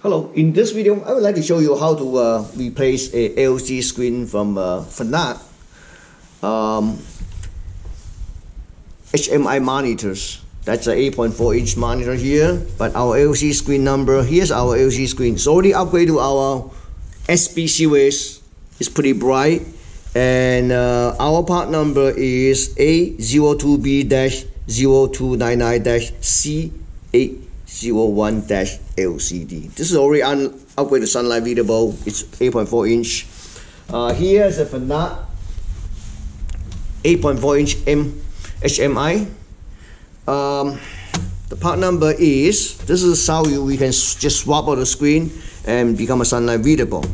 Hello, in this video I would like to show you how to replace a LCD screen from Fanuc HMI monitors. That's an 8.4 inch monitor here, but our LCD screen number, here's our LCD screen. It's already upgraded to our SB series. It's pretty bright, and our part number is A02B-0299-C081-LCD. This is already upgraded sunlight readable. It's 8.4 inch. Here's a Fanuc 8.4 inch HMI. The part number is, this is how we can just swap out the screen and become a sunlight readable.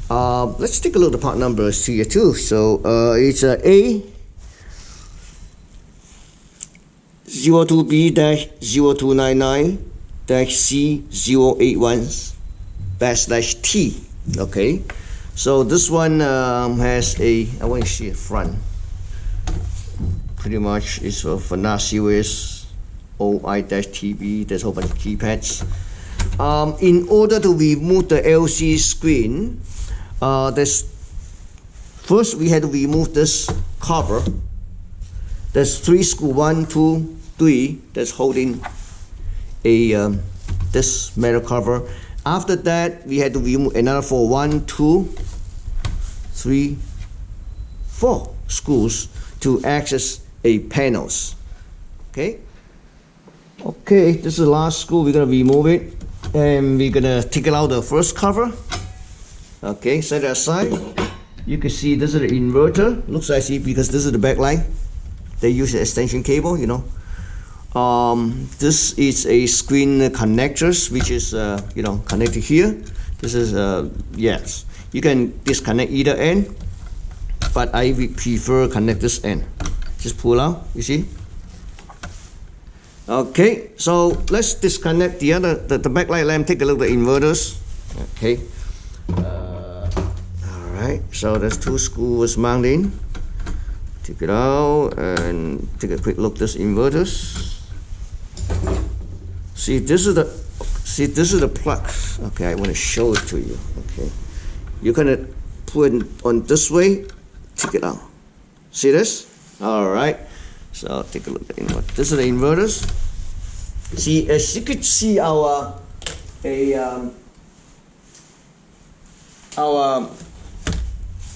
Let's take a look at the part numbers here too. So it's A02B-0299-C081-T. Okay, so this one has a, I want to see it front. Pretty much is for Fanuc series OI-TB. There's a whole bunch of keypads. In order to remove the LCD screen, first we had to remove this cover. There's 3 screws, 1, 2, 3, that's holding a this metal cover. After that, we had to remove another 4, 1, 2, 3, 4 screws to access a panels. Okay, this is the last screw. We're gonna remove it, and we're gonna take it out the first cover. Okay, set it aside. You can see this is the inverter. Looks like it because this is the backlight. They use the extension cable, you know. This is a screen connectors, which is connected here. This is yes, you can disconnect either end, but I prefer connect this end. Just pull out, you see. Okay, so let's disconnect the backlight lamp. Take a look at the inverters. Okay. All right. So there's 2 screws mounted in. Take it out and take a quick look at this inverters. This is the plug. Okay, I want to show it to you. Okay, you're gonna put it on this way. Take it out. See this? All right. So take a look at the inverter. This is the inverters. See, as you could see, our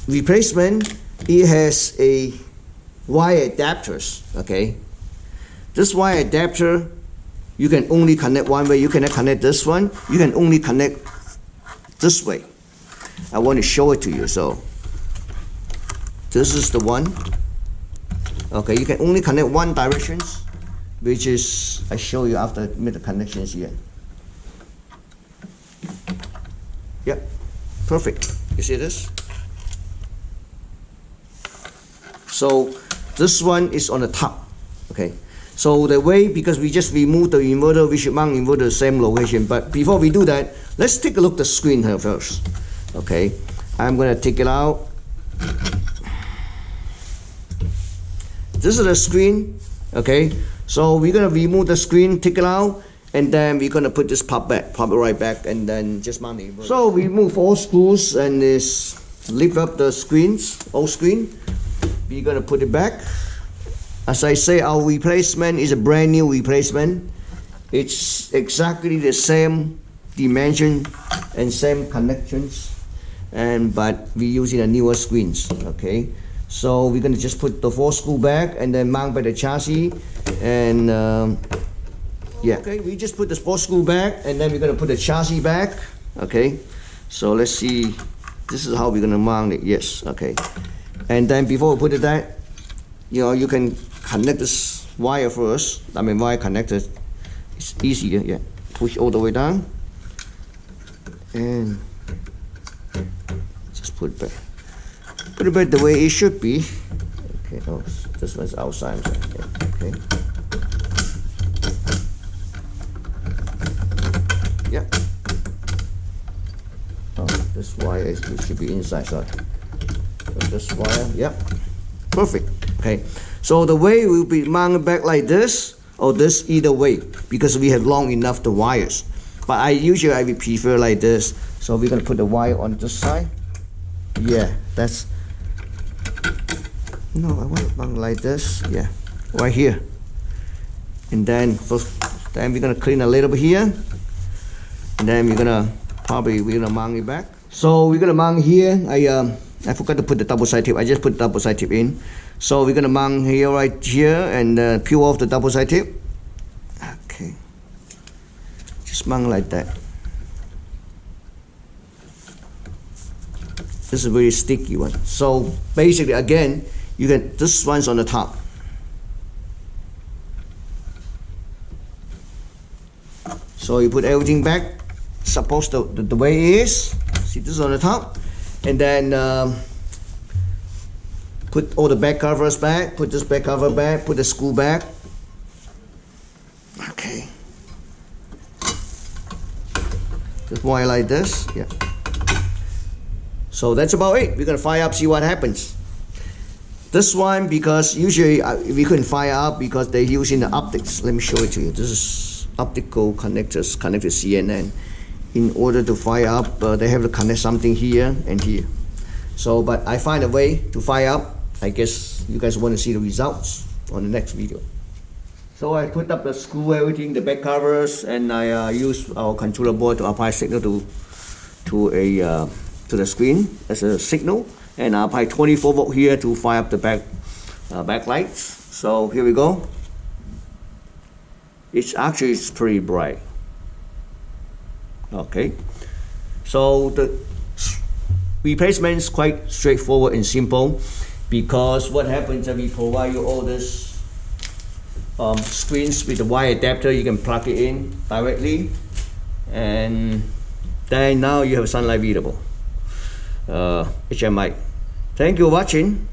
replacement, it has a wire adapters. Okay, this wire adapter, you can only connect one way. You cannot connect this one. You can only connect this way. I want to show it to you. So this is the one. Okay, you can only connect one directions, which is, I show you after I make the connections here. Yep, perfect. You see this? So this one is on the top. Okay, so the way, because we just removed the inverter, we should mount inverter the same location. But before we do that, let's take a look at the screen here first. Okay, I'm gonna take it out. This is the screen. Okay, so we're gonna remove the screen, take it out, and then we're gonna put this pop it right back, and then just mount the inverter. So we remove 4 screws and lift up the old screen. We're gonna put it back. As I say, our replacement is a brand new replacement. It's exactly the same dimension and same connections, but we're using a newer screens. Okay, so we're gonna just put the 4 screw back and then mount by the chassis, and yeah. Okay, we just put the 4 screw back, and then we're gonna put the chassis back. Okay, so let's see. This is how we're gonna mount it. Yes. Okay, and then before we put it back, you can connect this wire first. I mean, wire connector. It's easier. Yeah, push all the way down, and just put it back. Put it back the way it should be. Okay, oh, this one's outside. Okay. Yeah. Oh, this wire should be inside. Sorry. So this wire. Yep. Perfect. Okay. So the way will be mounted back like this, or this, either way, because we have long enough the wires. but I usually prefer like this. So we're gonna put the wire on this side. Yeah, that's, no, I want it like this. Yeah, right here. And then we're gonna clean a little bit here, and then we're gonna mount it back. So we're gonna mount here. I forgot to put the double side tip. I just put double side tip in. So we're gonna mount here, right here, and peel off the double side tip. Okay, just mount like that. This is a very sticky one. So basically, again, you can, this one's on the top. So you put everything back, supposed to the way it is. See, this is on the top, and then put all the back covers back. Put this back cover back. Put the screw back. Okay. Just wire like this. Yeah. So that's about it. We're gonna fire up, see what happens. This one, because usually we couldn't fire up because they're using the optics. Let me show it to you. This is optical connectors connected to CNN. In order to fire up, they have to connect something here and here. So, but I find a way to fire up. I guess you guys want to see the results on the next video. So I put up the screw, everything, the back covers, and I use our controller board to apply signal to the screen as a signal, and I apply 24 volt here to fire up the back lights. So here we go. It's pretty bright. Okay, so the replacement is quite straightforward and simple, because what happens if we provide you all this screens with the wire adapter, you can plug it in directly, and then now you have sunlight readable HMI. Thank you for watching.